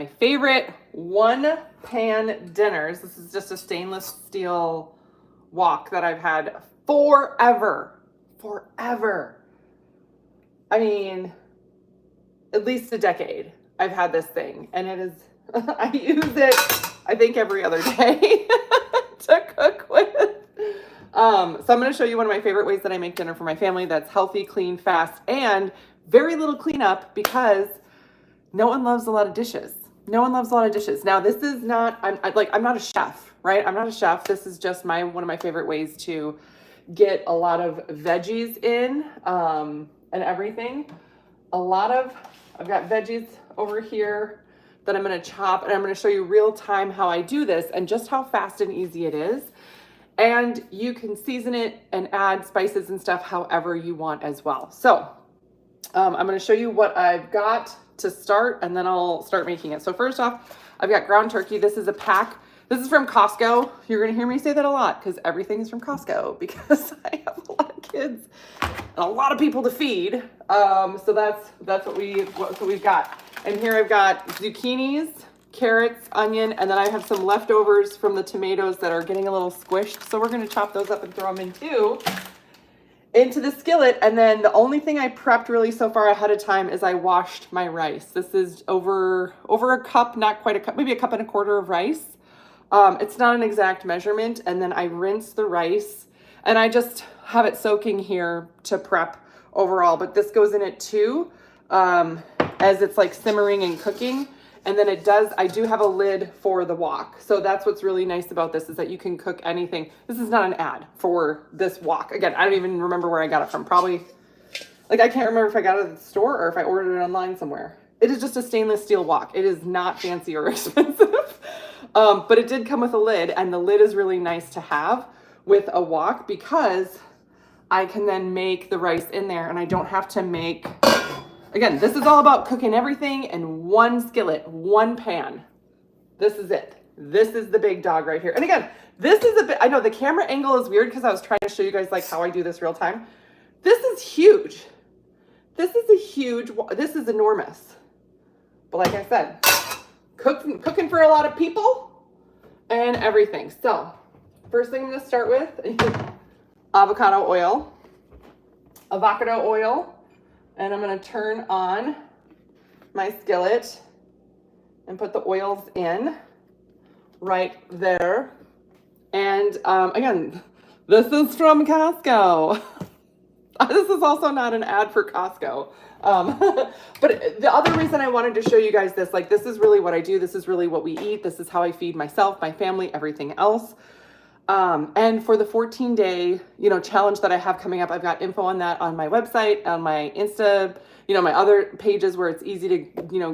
My favorite one pan dinners. This is just a stainless steel wok that I've had forever. I mean, at least a decade I've had this thing, and it is, I use it, I think, every other day to cook with. So I'm going to show you one of my favorite ways that I make dinner for my family that's healthy, clean, fast, and very little cleanup because no one loves a lot of dishes. No one loves a lot of dishes. Now, this is not, I'm not a chef, right? I'm not a chef. This is just one of my favorite ways to get a lot of veggies in, and everything. I've got veggies over here that I'm going to chop, and I'm going to show you real time how I do this and just how fast and easy it is. And you can season it and add spices and stuff however you want as well. So I'm going to show you what I've got to start, and then I'll start making it. So first off, I've got ground turkey. This is a pack. This is from Costco. You're going to hear me say that a lot because everything is from Costco because I have a lot of kids and a lot of people to feed. So that's what we've got. And here I've got zucchinis, carrots, onion, and then I have some leftovers from the tomatoes that are getting a little squished. So we're going to chop those up and throw them into the skillet. And then the only thing I prepped really so far ahead of time is I washed my rice. This is over a cup, not quite a cup, maybe a cup and a quarter of rice. It's not an exact measurement. And then I rinse the rice and I just have it soaking here to prep overall. But this goes in it too, as it's like simmering and cooking. And then I do have a lid for the wok. So that's what's really nice about this is that you can cook anything. This is not an ad for this wok. Again, I don't even remember where I got it from. Probably, like, I can't remember if I got it at the store or if I ordered it online somewhere. It is just a stainless steel wok. It is not fancy or expensive. But it did come with a lid, and the lid is really nice to have with a wok because I can then make the rice in there and I don't have to make. Again, this is all about cooking everything in one skillet, one pan. This is it. This is the big dog right here. And again, this is a bit, I know the camera angle is weird because I was trying to show you guys like how I do this real time. This is huge. This is enormous. But like I said, cooking for a lot of people and everything. So first thing I'm going to start with is avocado oil. And I'm going to turn on my skillet and put the oils in right there. And again, this is from Costco. This is also not an ad for Costco. But the other reason I wanted to show you guys this, like, this is really what I do. This is really what we eat. This is how I feed myself, my family, everything else. And for the 14-day, challenge that I have coming up, I've got info on that on my website, on my Insta, my other pages where it's easy to,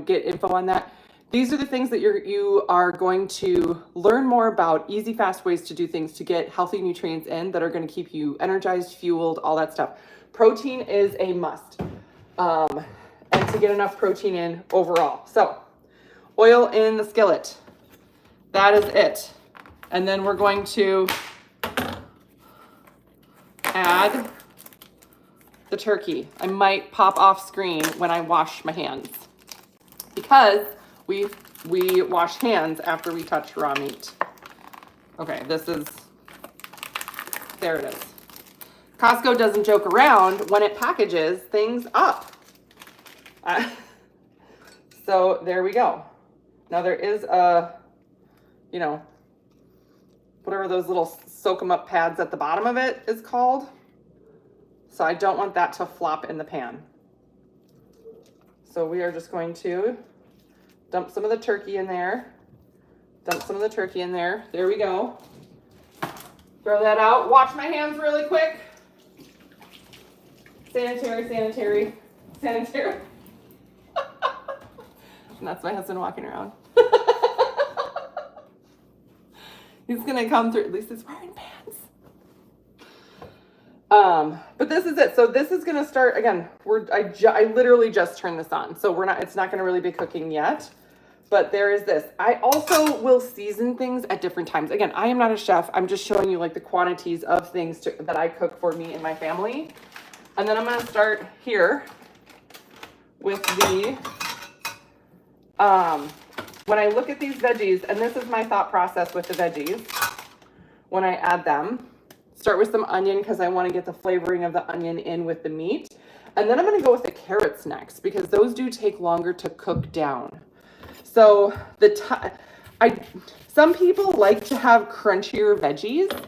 get info on that. These are the things that you are going to learn more about, easy, fast ways to do things to get healthy nutrients in that are going to keep you energized, fueled, all that stuff. Protein is a must, and to get enough protein in overall. So oil in the skillet, that is it. And then we're going to add the turkey. I might pop off screen when I wash my hands because we wash hands after we touch raw meat. Okay, there it is. Costco doesn't joke around when it packages things up. So there we go. Now there is whatever those little soak 'em up pads at the bottom of it is called. So I don't want that to flop in the pan. So we are just going to dump some of the turkey in there. There we go. Throw that out. Wash my hands really quick. Sanitary. And that's my husband walking around. He's gonna come through. At least he's wearing pants. But this is it. So this is gonna start again. I literally just turned this on, so it's not gonna really be cooking yet. But there is this. I also will season things at different times. Again, I am not a chef. I'm just showing you like the quantities of things that I cook for me and my family. And then I'm gonna start here with the when I look at these veggies, and this is my thought process with the veggies, when I add them, start with some onion because I want to get the flavoring of the onion in with the meat. And then I'm going to go with the carrots next because those do take longer to cook down. So some people like to have crunchier veggies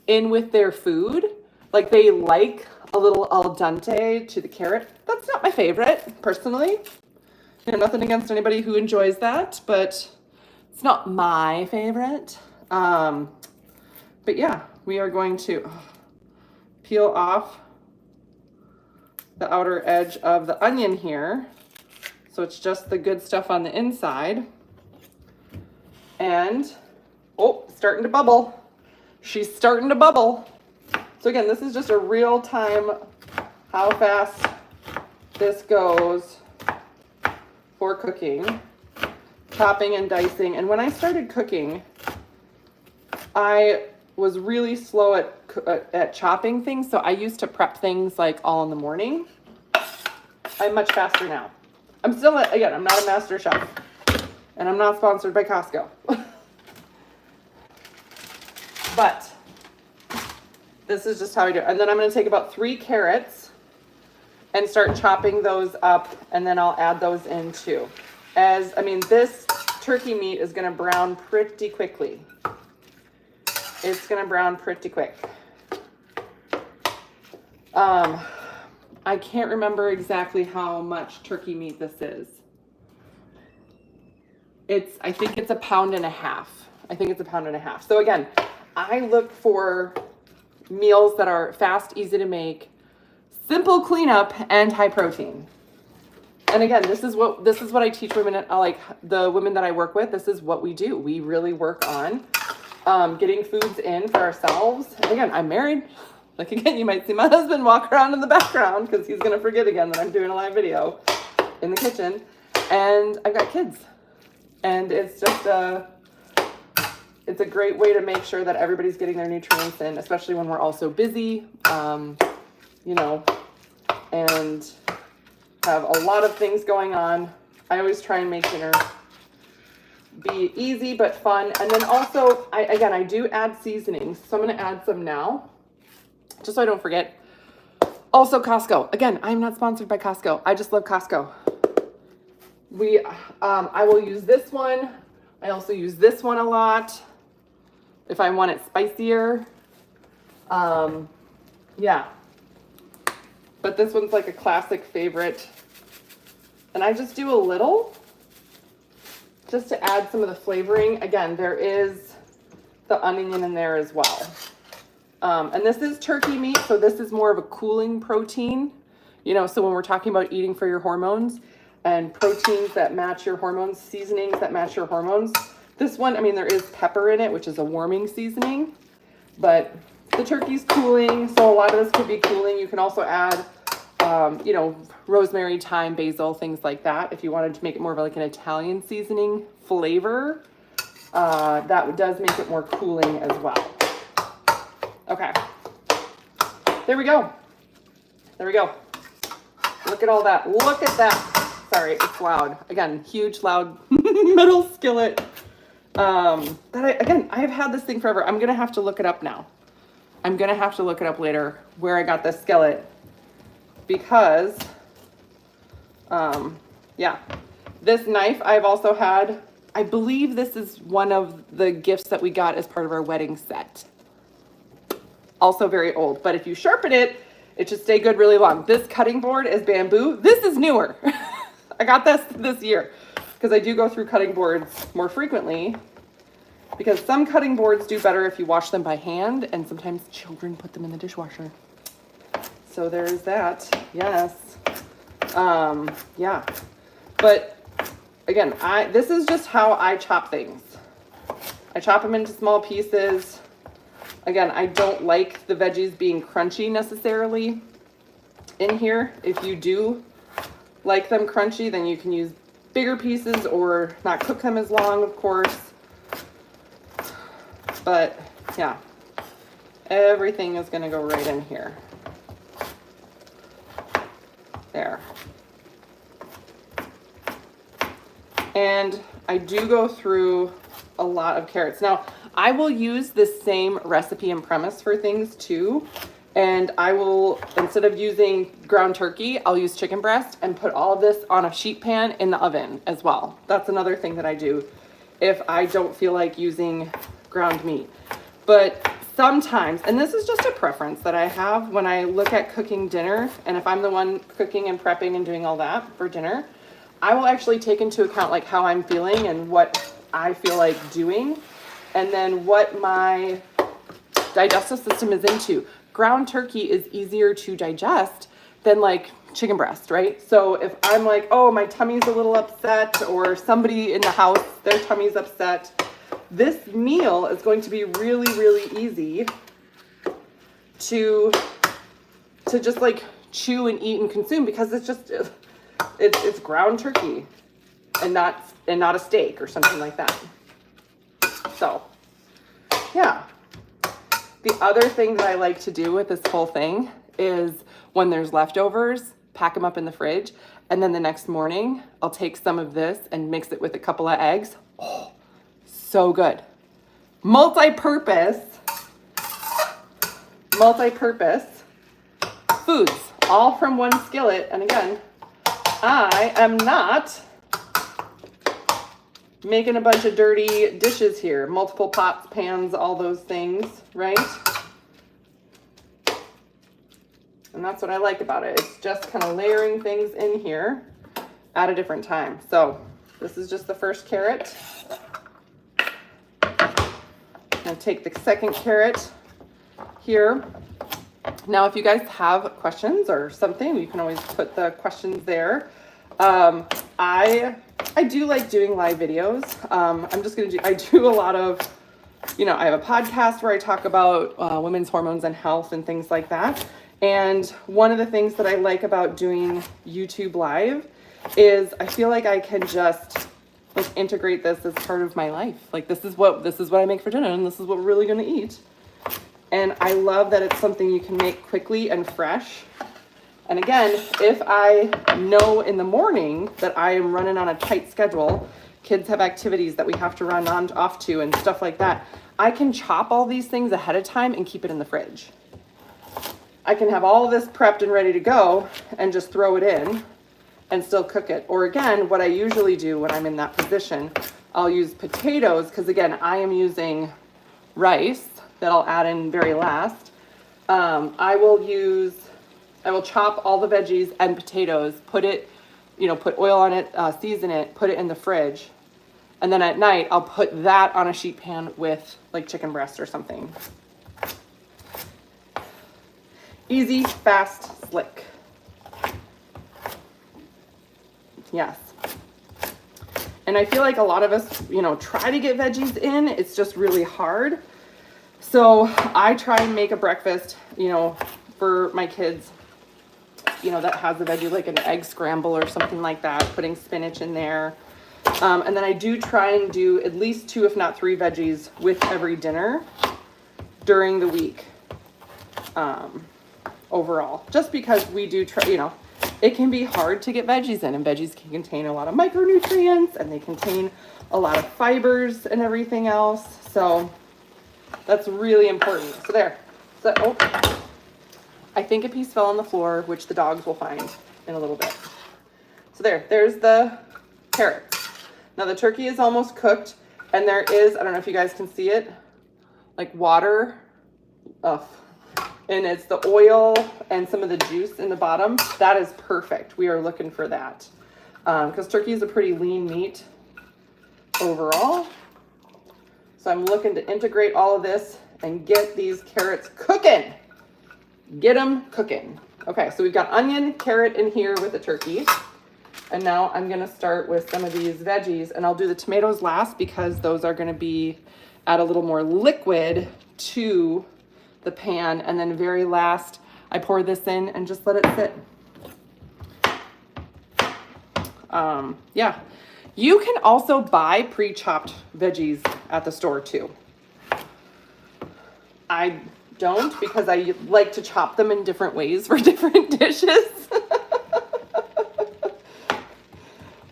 in with their food. Like they like a little al dente to the carrot. That's not my favorite, personally. You know, nothing against anybody who enjoys that, but it's not my favorite. But yeah, we are going to peel off the outer edge of the onion here. So it's just the good stuff on the inside. And, oh, starting to bubble. She's starting to bubble. So again, this is just a real time how fast this goes for cooking, chopping and dicing. And when I started cooking, I was really slow at chopping things. So I used to prep things like all in the morning. I'm much faster now. I'm still, again, I'm not a master chef and I'm not sponsored by Costco. But this is just how I do it. And then I'm going to take about 3 carrots and start chopping those up, and then I'll add those in too. This turkey meat is going to brown pretty quickly. It's going to brown pretty quick. I can't remember exactly how much turkey meat this is. I think it's 1.5 pounds. I think it's 1.5 pounds. So again, I look for meals that are fast, easy to make, simple cleanup, and high protein. And again, this is what I teach women, like the women that I work with. This is what we do. We really work on getting foods in for ourselves. And again, I'm married. Like again, you might see my husband walk around in the background because he's gonna forget again that I'm doing a live video in the kitchen. And I've got kids. And it's just it's a great way to make sure that everybody's getting their nutrients in, especially when we're also busy, you know, and have a lot of things going on. I always try and make dinner be easy but fun. And then also, I do add seasonings. So I'm going to add some now, just so I don't forget. Also Costco. Again, I'm not sponsored by Costco. I just love Costco. I will use this one. I also use this one a lot if I want it spicier. Yeah. But this one's like a classic favorite. And I just do a little just to add some of the flavoring. Again, there is the onion in there as well. And this is turkey meat, so this is more of a cooling protein. You know, so when we're talking about eating for your hormones and proteins that match your hormones, seasonings that match your hormones, this one, there is pepper in it, which is a warming seasoning, but the turkey's cooling, so a lot of this could be cooling. You can also add, you know, rosemary, thyme, basil, things like that. If you wanted to make it more of like an Italian seasoning flavor, that does make it more cooling as well. Okay, there we go. There we go. Look at all that. Look at that. Sorry, it's loud. Again, huge, loud metal skillet. I've had this thing forever. I'm going to have to look it up now. I'm going to have to look it up later where I got this skillet because, yeah, this knife I've also had. I believe this is one of the gifts that we got as part of our wedding set. Also very old, but if you sharpen it, it should stay good really long. This cutting board is bamboo. This is newer. I got this year because I do go through cutting boards more frequently because some cutting boards do better if you wash them by hand, and sometimes children put them in the dishwasher. So there's that. Yes. Yeah. But again, this is just how I chop things. I chop them into small pieces. Again, I don't like the veggies being crunchy necessarily in here. If you do like them crunchy, then you can use bigger pieces or not cook them as long, of course. But yeah, everything is going to go right in here. There. And I do go through a lot of carrots. Now, I will use this same recipe and premise for things too. And I will, instead of using ground turkey, I'll use chicken breast and put all of this on a sheet pan in the oven as well. That's another thing that I do if I don't feel like using ground meat. But sometimes, and this is just a preference that I have when I look at cooking dinner, and if I'm the one cooking and prepping and doing all that for dinner, I will actually take into account like how I'm feeling and what I feel like doing, and then what my digestive system is into. Ground turkey is easier to digest than like chicken breast, right? So if I'm like, oh, my tummy's a little upset, or somebody in the house, their tummy's upset, this meal is going to be really, really easy to just like chew and eat and consume, because it's just, it's ground turkey and not a steak or something like that. So yeah. The other thing that I like to do with this whole thing is when there's leftovers, pack them up in the fridge, and then the next morning I'll take some of this and mix it with a couple of eggs. Oh, so good. Multi-purpose foods, all from one skillet. And again, I am not making a bunch of dirty dishes here. Multiple pots, pans, all those things, right? And that's what I like about it. It's just kind of layering things in here at a different time. So this is just the first carrot. I'm gonna take the second carrot here. Now, if you guys have questions or something, you can always put the questions there. I do like doing live videos. I do a lot of, I have a podcast where I talk about women's hormones and health and things like that. And one of the things that I like about doing YouTube live is I feel like I can just like integrate this as part of my life. Like this is what I make for dinner, and this is what we're really going to eat. And I love that it's something you can make quickly and fresh. And again, if I know in the morning that I am running on a tight schedule, kids have activities that we have to run on off to and stuff like that, I can chop all these things ahead of time and keep it in the fridge. I can have all of this prepped and ready to go and just throw it in and still cook it. Or again, what I usually do when I'm in that position, I'll use potatoes, because again, I am using rice that I'll add in very last. I will chop all the veggies and potatoes, put oil on it, season it, put it in the fridge. And then at night, I'll put that on a sheet pan with like chicken breast or something. Easy, fast, slick. Yes. And I feel like a lot of us, try to get veggies in. It's just really hard. So I try and make a breakfast, for my kids, that has a veggie, like an egg scramble or something like that, putting spinach in there. And then I do try and do at least 2, if not 3 veggies with every dinner during the week. Overall, just because we do try, it can be hard to get veggies in, and veggies can contain a lot of micronutrients, and they contain a lot of fibers and everything else. So that's really important. So there. So, I think a piece fell on the floor, which the dogs will find in a little bit. So there's the carrots. Now the turkey is almost cooked, and there is, I don't know if you guys can see it, like water. And it's the oil and some of the juice in the bottom. That is perfect. We are looking for that. Because turkey is a pretty lean meat overall. So I'm looking to integrate all of this and get these carrots cooking. Get them cooking. Okay, so we've got onion, carrot in here with the turkey. And now I'm gonna start with some of these veggies, and I'll do the tomatoes last because those are gonna add a little more liquid to the pan. And then very last, I pour this in and just let it sit. Yeah. You can also buy pre-chopped veggies at the store too. I don't, because I like to chop them in different ways for different dishes.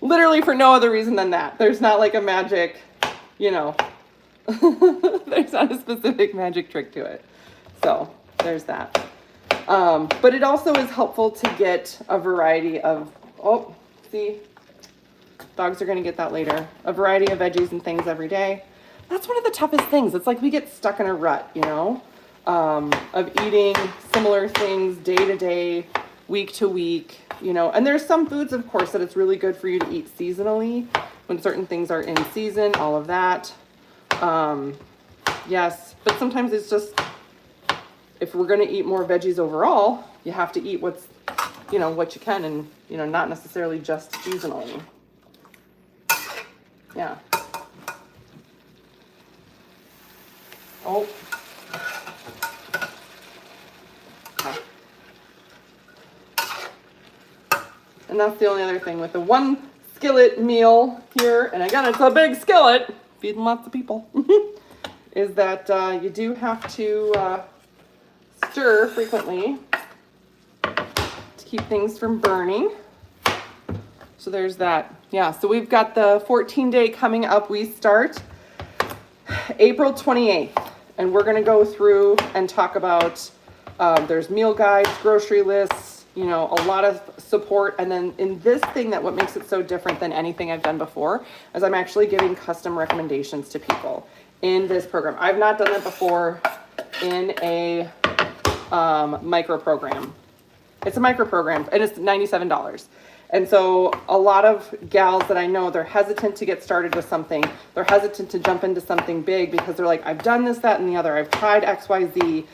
literally for no other reason than that. There's not like a magic, you know, there's not a specific magic trick to it. So there's that. But it also is helpful to get a variety of, oh, see, dogs are going to get that later. A variety of veggies and things every day. That's one of the toughest things. It's like we get stuck in a rut, you know, of eating similar things day to day, week to week, you know. And there's some foods, of course, that it's really good for you to eat seasonally when certain things are in season, all of that. Yes, but sometimes it's just, if we're going to eat more veggies overall, you have to eat what's, you know, what you can, and, you know, not necessarily just seasonally. Yeah. Oh. Okay. And that's the only other thing with the one skillet meal here, and again, it's a big skillet, feeding lots of people, is that you do have to stir frequently to keep things from burning. So there's that. Yeah, so we've got the 14-day coming up. We start April 28th, and we're going to go through and talk about, there's meal guides, grocery lists, you know, a lot of support. And then in this thing, that what makes it so different than anything I've done before is I'm actually giving custom recommendations to people in this program. I've not done that before in a micro program. It's a micro program, and it's $97. And so a lot of gals that I know, they're hesitant to get started with something. They're hesitant to jump into something big because they're like, I've done this, that, and the other. I've tried X, Y, Z.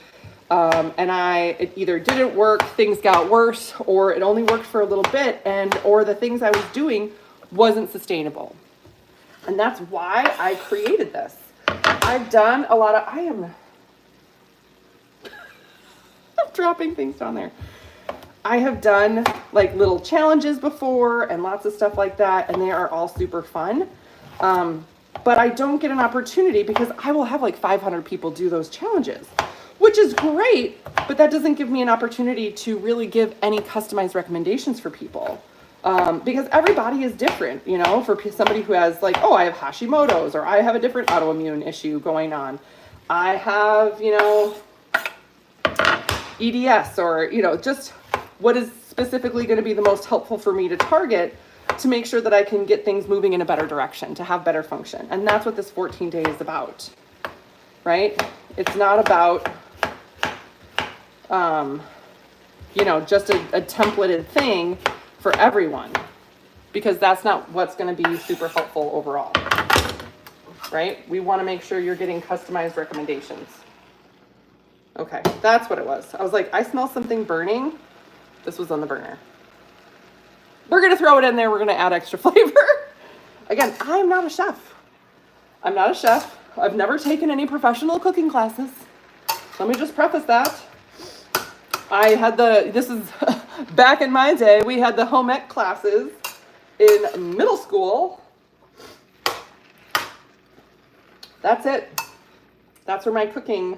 And it either didn't work, things got worse, or it only worked for a little bit, or the things I was doing wasn't sustainable. And that's why I created this. I've done a lot of, I'm dropping things down there. I have done like little challenges before and lots of stuff like that, and they are all super fun. But I don't get an opportunity because I will have like 500 people do those challenges, which is great, but that doesn't give me an opportunity to really give any customized recommendations for people. Because everybody is different, you know, for somebody who has like, oh, I have Hashimoto's, or I have a different autoimmune issue going on. I have, you know, EDS, or, you know, just what is specifically going to be the most helpful for me to target to make sure that I can get things moving in a better direction, to have better function. And that's what this 14-day is about, right? It's not about, you know, just a templated thing for everyone, because that's not what's going to be super helpful overall, right? We want to make sure you're getting customized recommendations. Okay, that's what it was. I was like, I smell something burning. This was on the burner. We're going to throw it in there. We're going to add extra flavor. Again, I'm not a chef. I'm not a chef. I've never taken any professional cooking classes. Let me just preface that. I had this is back in my day, we had the home ec classes in middle school. That's it. That's where my cooking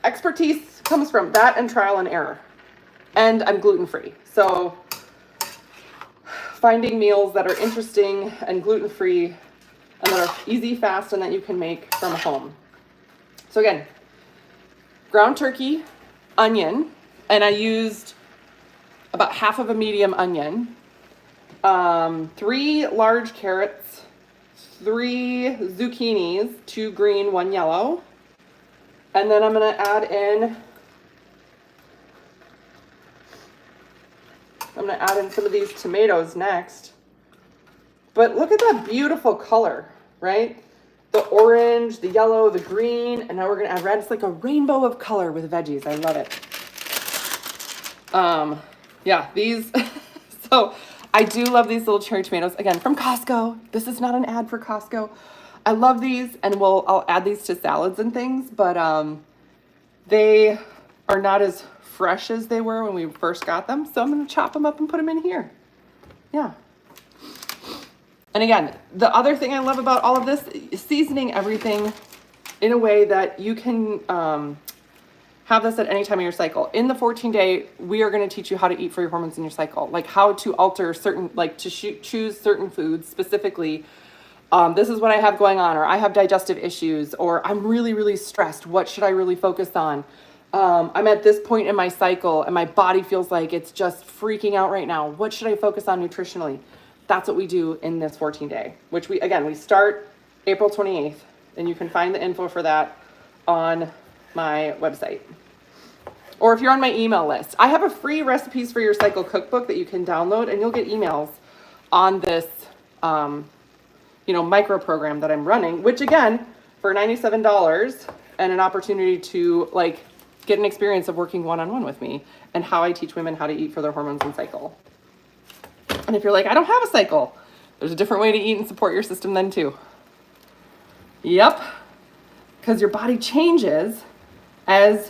expertise comes from, that and trial and error. And I'm gluten-free. So finding meals that are interesting and gluten-free and that are easy, fast, and that you can make from home. So again, ground turkey, onion, and I used about half of a medium onion, 3 large carrots, 3 zucchinis, 2 green, 1 yellow. And then I'm going to add in some of these tomatoes next. But look at that beautiful color, right? The orange, the yellow, the green, and now we're going to add red. It's like a rainbow of color with veggies. I love it. Yeah, these, so I do love these little cherry tomatoes. Again, from Costco. This is not an ad for Costco. I love these, and I'll add these to salads and things, but they are not as fresh as they were when we first got them. So I'm going to chop them up and put them in here. Yeah. And again, the other thing I love about all of this is seasoning everything in a way that you can have this at any time of your cycle. In the 14-day, we are going to teach you how to eat for your hormones in your cycle, like how to alter certain, like to choose certain foods specifically. This is what I have going on, or I have digestive issues, or I'm really, really stressed. What should I really focus on? I'm at this point in my cycle and my body feels like it's just freaking out right now. What should I focus on nutritionally? That's what we do in this 14-day, which we start April 28th, and you can find the info for that on my website. Or if you're on my email list, I have a free recipes for your cycle cookbook that you can download, and you'll get emails on this, micro program that I'm running, which again, for $97 and an opportunity to like get an experience of working one-on-one with me and how I teach women how to eat for their hormones and cycle. And if you're like, I don't have a cycle, there's a different way to eat and support your system then too. Yep. Because your body changes and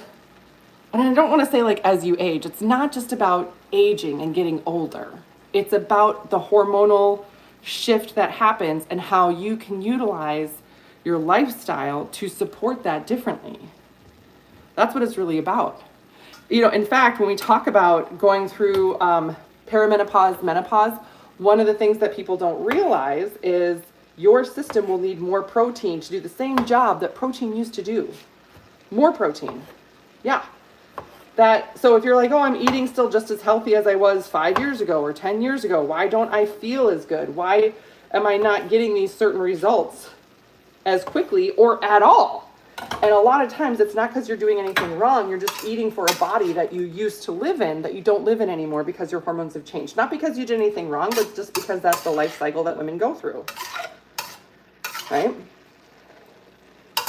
I don't want to say like as you age. It's not just about aging and getting older. It's about the hormonal shift that happens and how you can utilize your lifestyle to support that differently. That's what it's really about. In fact, when we talk about going through perimenopause, menopause, one of the things that people don't realize is your system will need more protein to do the same job that protein used to do. More protein. Yeah. So if you're like, oh, I'm eating still just as healthy as I was 5 years ago or 10 years ago, why don't I feel as good? Why am I not getting these certain results as quickly or at all? And a lot of times it's not because you're doing anything wrong. You're just eating for a body that you used to live in that you don't live in anymore because your hormones have changed. Not because you did anything wrong, but just because that's the life cycle that women go through. Right?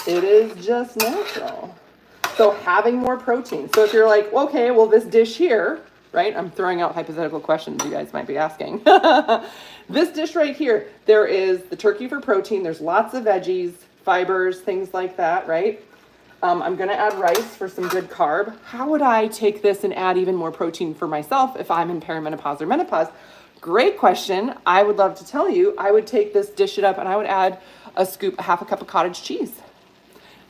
It is just natural. So having more protein. So if you're like, okay, well, this dish here, right? I'm throwing out hypothetical questions you guys might be asking. This dish right here, there is the turkey for protein. There's lots of veggies, fibers, things like that, right? I'm going to add rice for some good carb. How would I take this and add even more protein for myself if I'm in perimenopause or menopause? Great question. I would love to tell you, I would take this, dish it up, and I would add half a cup of cottage cheese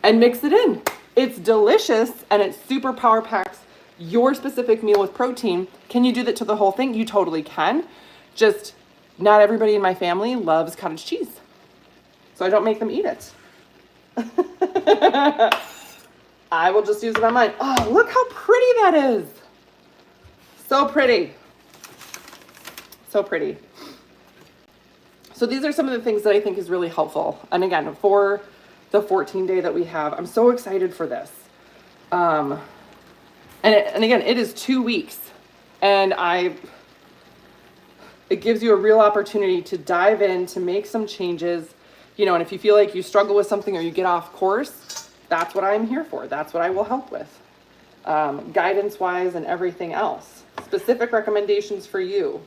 and mix it in. It's delicious and it super power packs your specific meal with protein. Can you do that to the whole thing? You totally can. Just not everybody in my family loves cottage cheese. So I don't make them eat it. I will just use it on mine. Oh, look how pretty that is. So pretty. So pretty. So these are some of the things that I think is really helpful. And again, for the 14-day that we have, I'm so excited for this. And again, it is 2 weeks. And it gives you a real opportunity to dive in, to make some changes. And if you feel like you struggle with something or you get off course, that's what I'm here for. That's what I will help with. Guidance-wise and everything else. Specific recommendations for you.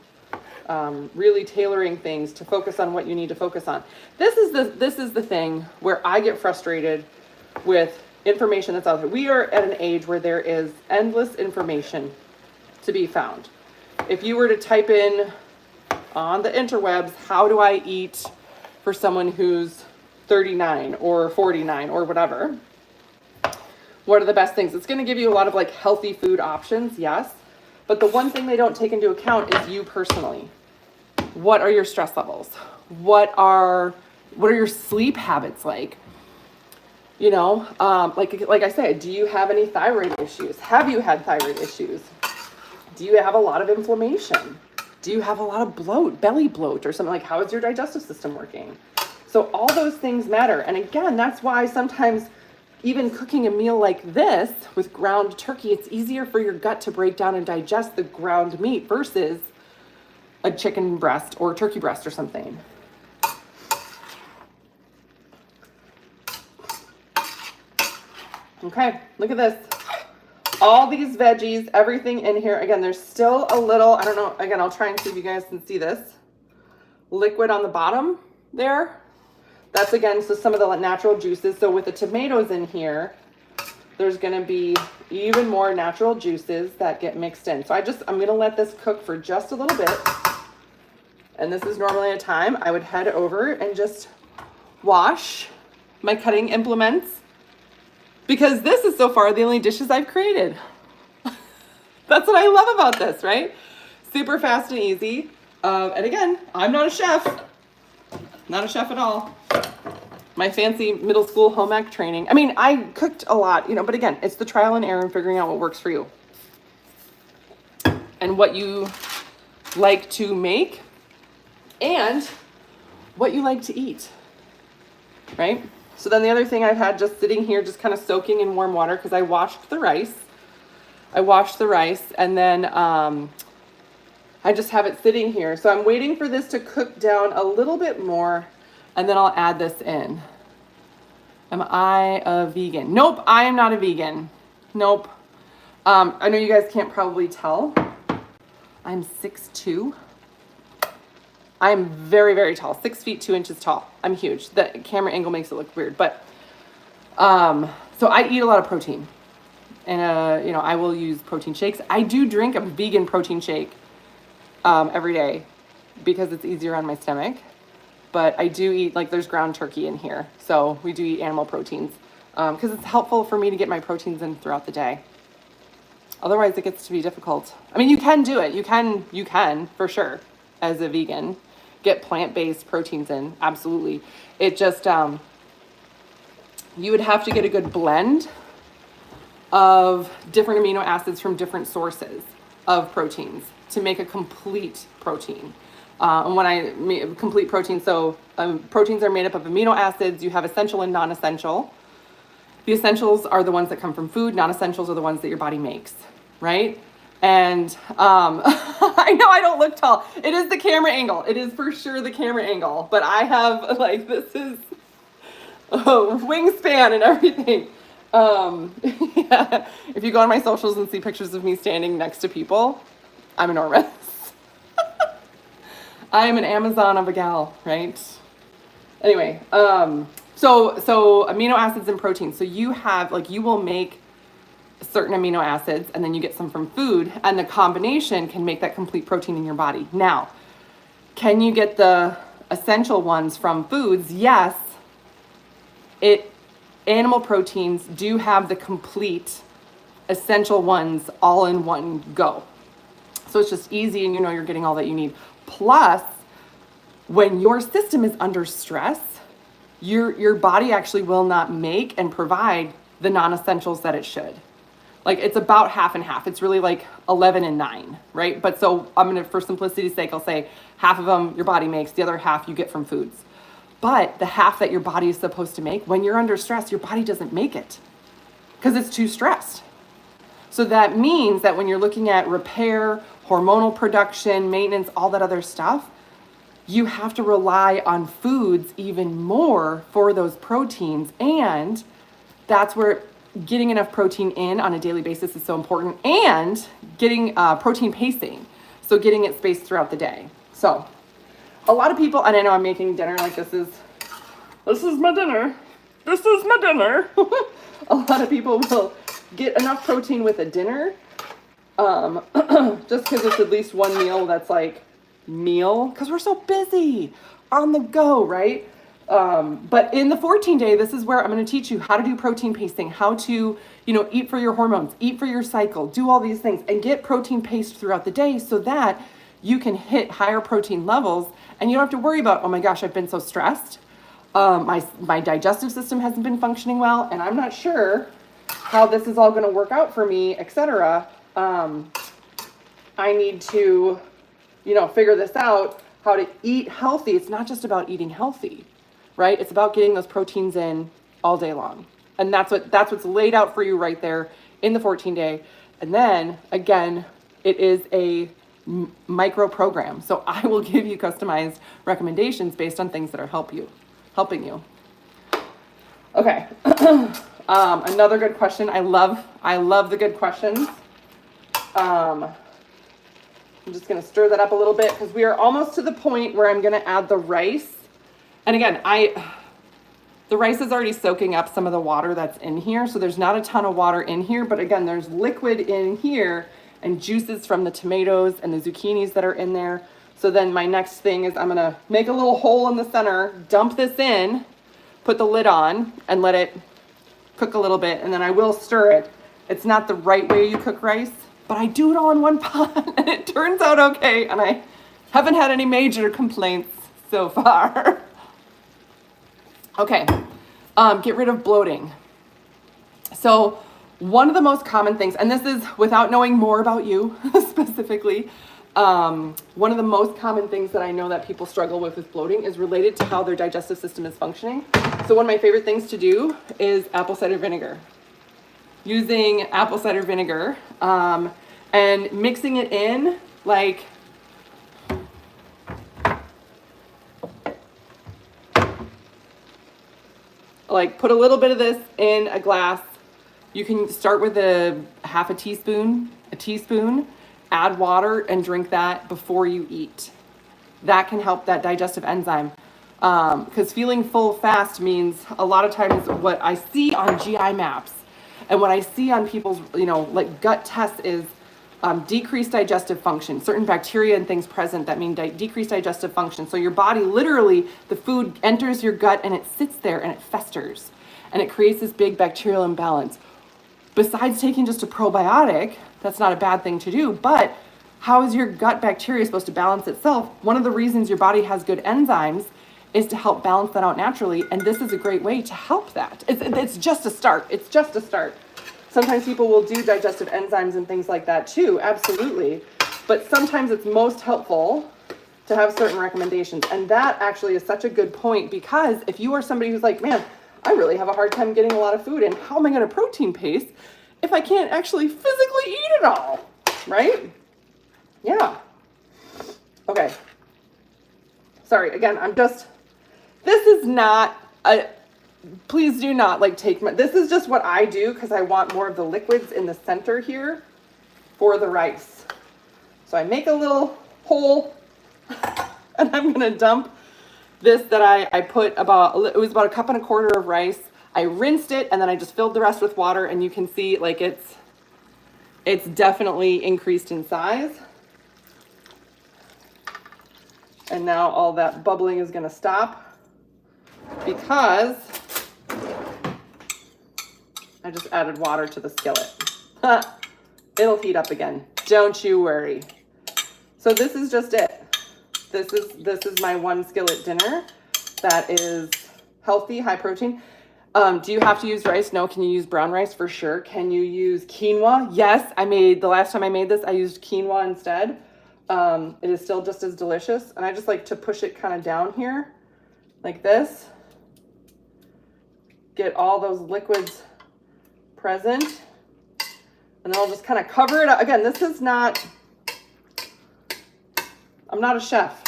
Really tailoring things to focus on what you need to focus on. This is the thing where I get frustrated with information that's out there. We are at an age where there is endless information to be found. If you were to type in on the interwebs, how do I eat for someone who's 39 or 49 or whatever, what are the best things? It's going to give you a lot of like healthy food options, yes. But the one thing they don't take into account is you personally. What are your stress levels? What are your sleep habits like? Like I said, do you have any thyroid issues? Have you had thyroid issues? Do you have a lot of inflammation? Do you have a lot of bloat, belly bloat or something? Like, how is your digestive system working? So all those things matter. And again, that's why sometimes even cooking a meal like this with ground turkey, it's easier for your gut to break down and digest the ground meat versus a chicken breast or turkey breast or something. Okay, look at this. All these veggies, everything in here. Again, there's still a little, I don't know, again, I'll try and see if you guys can see this. Liquid on the bottom there. That's again, so some of the natural juices. So with the tomatoes in here, there's gonna be even more natural juices that get mixed in. So I'm gonna let this cook for just a little bit. And this is normally a time I would head over and just wash my cutting implements because this is so far the only dishes I've created. That's what I love about this, right? Super fast and easy. And again, I'm not a chef. Not a chef at all. My fancy middle school home ec training. I mean, I cooked a lot, you know, but again, it's the trial and error and figuring out what works for you. And what you like to make and what you like to eat, right? So then the other thing I've had just sitting here, just kind of soaking in warm water, because I washed the rice. And then I just have it sitting here. So I'm waiting for this to cook down a little bit more, and then I'll add this in. Am I a vegan? Nope, I am not a vegan. Nope. I know you guys can't probably tell. I'm 6'2". I'm very, very tall, 6 feet 2 inches tall. I'm huge. The camera angle makes it look weird, but so I eat a lot of protein, and you know, I will use protein shakes. I do drink a vegan protein shake every day because it's easier on my stomach. But I do eat, like, there's ground turkey in here, so we do eat animal proteins because it's helpful for me to get my proteins in throughout the day. Otherwise, it gets to be difficult. I mean, you can do it. You can for sure, as a vegan, get plant-based proteins in. Absolutely. It just, you would have to get a good blend of different amino acids from different sources of proteins to make a complete protein. And when I mean complete protein, so proteins are made up of amino acids. You have essential and non-essential. The essentials are the ones that come from food. Non-essentials are the ones that your body makes, right? And I know I don't look tall. It is the camera angle. It is for sure the camera angle. But I have, like, this is wingspan and everything. Yeah. If you go on my socials and see pictures of me standing next to people, I'm enormous. I am an Amazon of a gal, right? Anyway, so amino acids and proteins. So you have, like, you will make certain amino acids and then you get some from food, and the combination can make that complete protein in your body. Now, can you get the essential ones from foods? Yes. Animal proteins do have the complete essential ones all in one go. So it's just easy, and you know you're getting all that you need. Plus, when your system is under stress, your body actually will not make and provide the non-essentials that it should. Like, it's about half and half. It's really like 11 and 9, right? But so I'm going to, for simplicity's sake, I'll say half of them your body makes, the other half you get from foods. But the half that your body is supposed to make, when you're under stress, your body doesn't make it because it's too stressed. So that means that when you're looking at repair, hormonal production, maintenance, all that other stuff, you have to rely on foods even more for those proteins. And that's where getting enough protein in on a daily basis is so important, and getting protein pacing. So getting it spaced throughout the day. So a lot of people, and I know I'm making dinner, like this is my dinner. This is my dinner. A lot of people will get enough protein with a dinner, just because it's at least one meal that's like meal, because we're so busy on the go, right? But in the 14-day, this is where I'm going to teach you how to do protein pacing, how to, you know, eat for your hormones, eat for your cycle, do all these things, and get protein paced throughout the day so that you can hit higher protein levels, and you don't have to worry about, oh my gosh, I've been so stressed. My digestive system hasn't been functioning well, and I'm not sure how this is all going to work out for me, etc. I need to, you know, figure this out, how to eat healthy. It's not just about eating healthy, right? It's about getting those proteins in all day long. And that's what's laid out for you right there in the 14-day. And then again, it is a micro program. So I will give you customized recommendations based on things that are helping you. Okay. Another good question. I love the good questions. I'm just going to stir that up a little bit because we are almost to the point where I'm going to add the rice. And again, the rice is already soaking up some of the water that's in here. So there's not a ton of water in here, but again, there's liquid in here and juices from the tomatoes and the zucchinis that are in there. So then my next thing is I'm going to make a little hole in the center, dump this in, put the lid on, and let it cook a little bit, and then I will stir it. It's not the right way you cook rice, but I do it all in one pot and it turns out okay. And I haven't had any major complaints so far. Okay, get rid of bloating. So one of the most common things, and this is without knowing more about you specifically, one of the most common things that I know that people struggle with bloating is related to how their digestive system is functioning. So one of my favorite things to do is apple cider vinegar. Using apple cider vinegar and mixing it in like put a little bit of this in a glass. You can start with half a teaspoon, add water and drink that before you eat. That can help that digestive enzyme. Because feeling full fast means a lot of times what I see on GI maps and what I see on people's, like gut tests is decreased digestive function, certain bacteria and things present that mean decreased digestive function. So your body literally, the food enters your gut and it sits there and it festers and it creates this big bacterial imbalance. Besides taking just a probiotic, that's not a bad thing to do, but how is your gut bacteria supposed to balance itself? One of the reasons your body has good enzymes is to help balance that out naturally, and this is a great way to help that. It's just a start. It's just a start. Sometimes people will do digestive enzymes and things like that too, absolutely. But sometimes it's most helpful to have certain recommendations. And that actually is such a good point, because if you are somebody who's like, man, I really have a hard time getting a lot of food in, how am I going to protein pace if I can't actually physically eat it all, right? Yeah. Okay. Sorry, again, this is not please do not this is just what I do because I want more of the liquids in the center here for the rice. So I make a little hole and I'm going to dump this that I put it was about 1.25 cups of rice. I rinsed it and then I just filled the rest with water, and you can see it's definitely increased in size. And now all that bubbling is going to stop because I just added water to the skillet. It'll heat up again. Don't you worry. So this is just it. This is my one skillet dinner that is healthy, high protein. Do you have to use rice? No. Can you use brown rice? For sure. Can you use quinoa? Yes. The last time I made this, I used quinoa instead. It is still just as delicious. And I just like to push it kind of down here like this. Get all those liquids present. And then I'll just kind of cover it up. Again, I'm not a chef,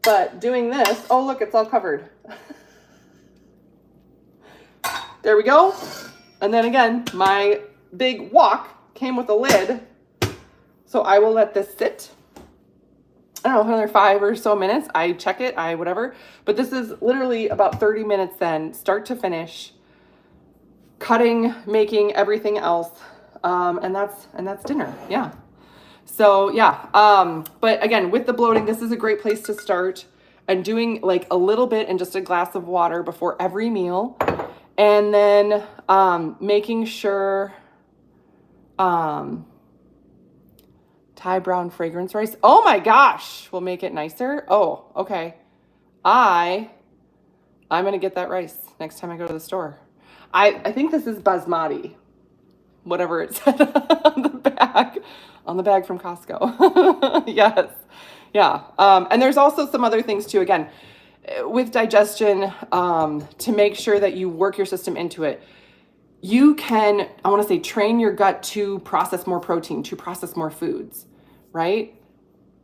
but doing this, oh look, it's all covered. There we go. And then again, my big wok came with a lid. So I will let this sit, I don't know, another 5 or so minutes. I check it, whatever. But this is literally about 30 minutes then, start to finish, cutting, making everything else. And that's dinner. Yeah. So yeah. But again, with the bloating, this is a great place to start, and doing like a little bit in just a glass of water before every meal. And then, making sure, Thai brown fragrance rice. Oh my gosh, will make it nicer. Oh, okay. I'm going to get that rice next time I go to the store. I think this is basmati, whatever it said on the bag from Costco. Yes. Yeah. And there's also some other things too, again, with digestion, to make sure that you work your system into it. You can, I want to say, train your gut to process more protein, to process more foods, right?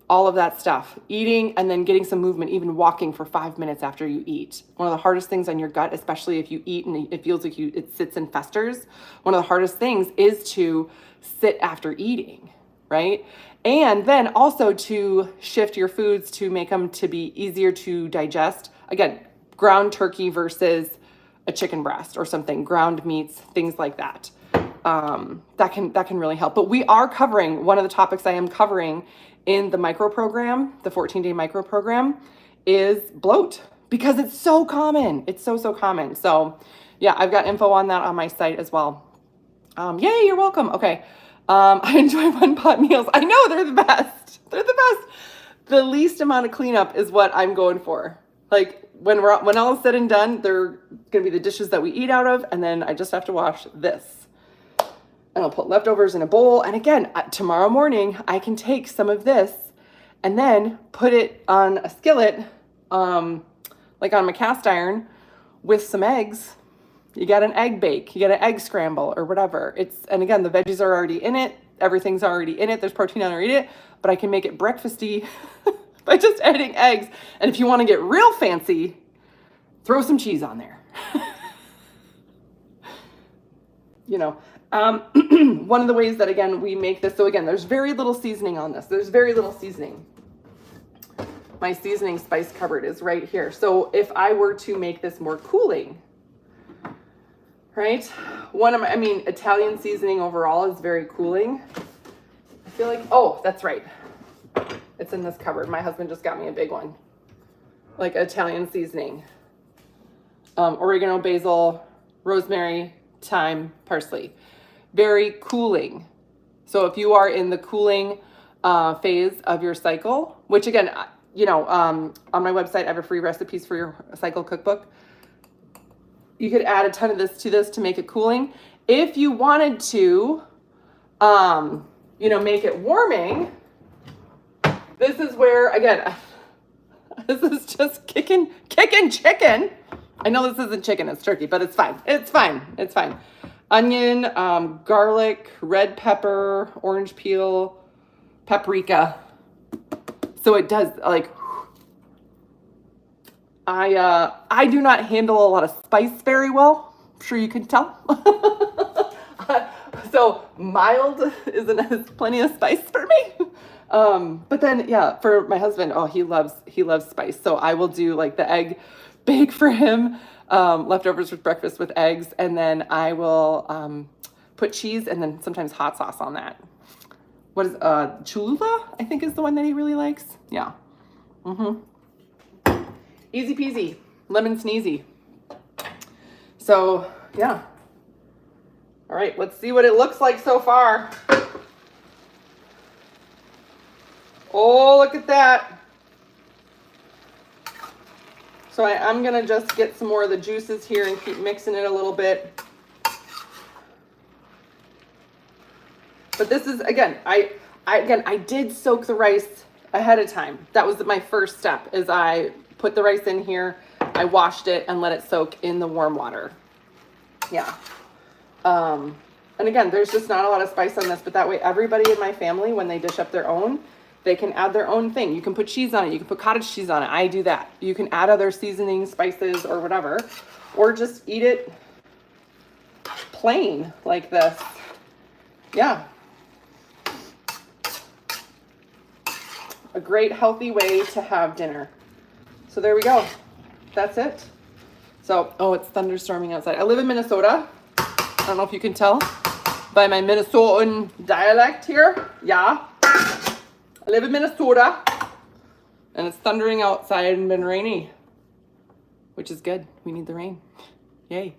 All of that stuff. Eating and then getting some movement, even walking for 5 minutes after you eat. One of the hardest things on your gut, especially if you eat and it feels like it sits and festers, one of the hardest things is to sit after eating, right? And then also to shift your foods to make them to be easier to digest. Again, ground turkey versus a chicken breast or something, ground meats, things like that. That can really help. But we are covering, one of the topics I am covering in the micro program, the 14-day micro program, is bloat, because it's so common. It's so common. So Yeah, I've got info on that on my site as well. Yay, you're welcome. Okay. I enjoy one pot meals. I know they're the best. They're the best. The least amount of cleanup is what I'm going for. Like when all is said and done, they're gonna be the dishes that we eat out of, and then I just have to wash this. And I'll put leftovers in a bowl. And again, tomorrow morning, I can take some of this and then put it on a skillet, like on my cast iron, with some eggs. You got an egg bake, you got an egg scramble or whatever. And again, the veggies are already in it. Everything's already in it. There's protein already in it, but I can make it breakfasty by just adding eggs. And if you want to get real fancy, throw some cheese on there. You know, one of the ways that, again, we make this, so again, there's very little seasoning on this. There's very little seasoning. My seasoning spice cupboard is right here. So if I were to make this more cooling, right? Italian seasoning overall is very cooling. I feel like, oh, that's right. It's in this cupboard. My husband just got me a big one. Like Italian seasoning. Oregano, basil, rosemary, thyme, parsley. Very cooling. So if you are in the cooling phase of your cycle, which again, on my website, I have a free recipes for your cycle cookbook. You could add a ton of this to make it cooling. If you wanted to, make it warming, this is where, again, this is just kicking chicken. I know this isn't chicken, it's turkey, but it's fine. It's fine. Onion, garlic, red pepper, orange peel, paprika. So it does, like, I do not handle a lot of spice very well. I'm sure you can tell. So mild is plenty of spice for me. But then, yeah, for my husband, he loves spice. So I will do like the egg bake for him, leftovers with breakfast with eggs. And then I will put cheese and then sometimes hot sauce on that. What is Cholula? I think is the one that he really likes. Yeah. Easy peasy, lemon sneezy. So yeah. All right, let's see what it looks like so far. Oh, look at that. So I'm gonna just get some more of the juices here and keep mixing it a little bit. But this is, again, I did soak the rice ahead of time. That was my first step, is I put the rice in here, I washed it and let it soak in the warm water. Yeah. And again, there's just not a lot of spice on this, but that way everybody in my family, when they dish up their own, they can add their own thing. You can put cheese on it. You can put cottage cheese on it. I do that. You can add other seasonings, spices, or whatever, or just eat it plain like this. Yeah. A great healthy way to have dinner. So there we go. That's it. So, it's thunderstorming outside. I live in Minnesota. I don't know if you can tell by my Minnesotan dialect here. Yeah. I live in Minnesota and it's thundering outside and been rainy, which is good. We need the rain. Yay.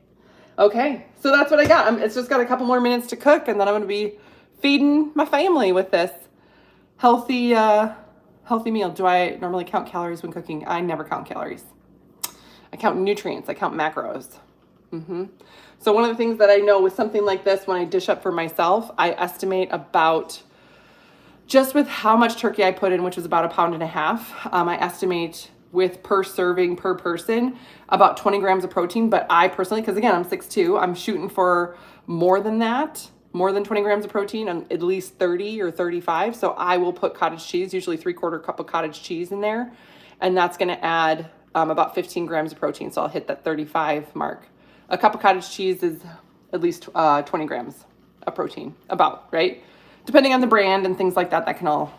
Okay. So that's what I got. It's just got a couple more minutes to cook and then I'm going to be feeding my family with this healthy meal. Do I normally count calories when cooking? I never count calories. I count nutrients. I count macros. So one of the things that I know with something like this, when I dish up for myself, I estimate about, just with how much turkey I put in, which was about 1.5 pounds, I estimate with per serving per person about 20 grams of protein. But I personally, because again, I'm 6'2", I'm shooting for more than that. More than 20 grams of protein, and at least 30 or 35. So I will put cottage cheese, usually 3/4 cup of cottage cheese in there. And that's gonna add about 15 grams of protein. So I'll hit that 35 mark. A cup of cottage cheese is at least 20 grams of protein, about, right? Depending on the brand and things like that, that can all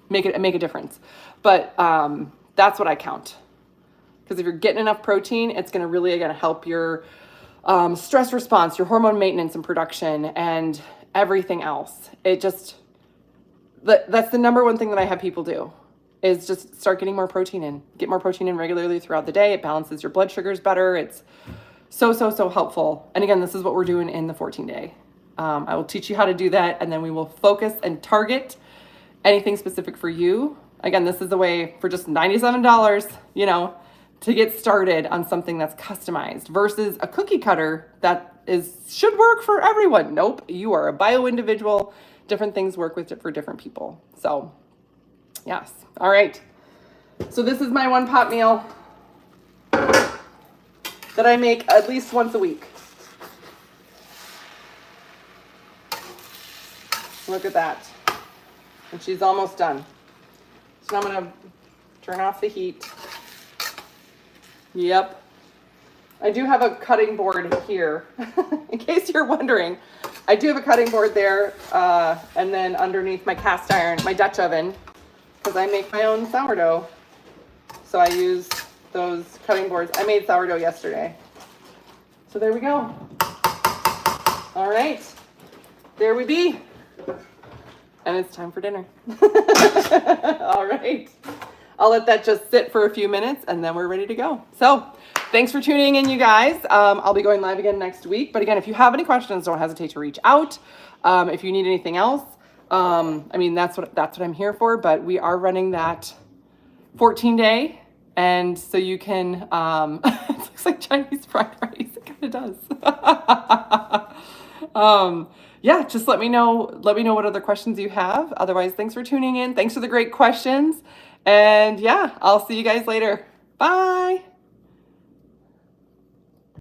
make a difference. But that's what I count. Because if you're getting enough protein, it's gonna really help your stress response, your hormone maintenance and production, and everything else. That's the number one thing that I have people do, is just start getting more protein in. Get more protein in regularly throughout the day. It balances your blood sugars better. It's So helpful. And again, this is what we're doing in the 14-day. I will teach you how to do that, and then we will focus and target anything specific for you. Again, this is a way for just $97, you know, to get started on something that's customized versus a cookie cutter that should work for everyone. Nope, you are a bio individual. Different things work for different people. So, yes. All right. So this is my one pot meal that I make at least once a week. Look at that. And she's almost done. So now I'm going to turn off the heat. Yep. I do have a cutting board here. In case you're wondering, I do have a cutting board there, and then underneath my cast iron, my Dutch oven, because I make my own sourdough. So I use those cutting boards. I made sourdough yesterday. So there we go. All right. There we be. And it's time for dinner. All right. I'll let that just sit for a few minutes and then we're ready to go. So thanks for tuning in, you guys. I'll be going live again next week. But again, if you have any questions, don't hesitate to reach out. If you need anything else, I mean, that's what I'm here for. But we are running that 14-day. And so you can, it looks like Chinese fried rice. It kind of does. Yeah, just let me know what other questions you have. Otherwise, thanks for tuning in. Thanks for the great questions. And yeah, I'll see you guys later. Bye.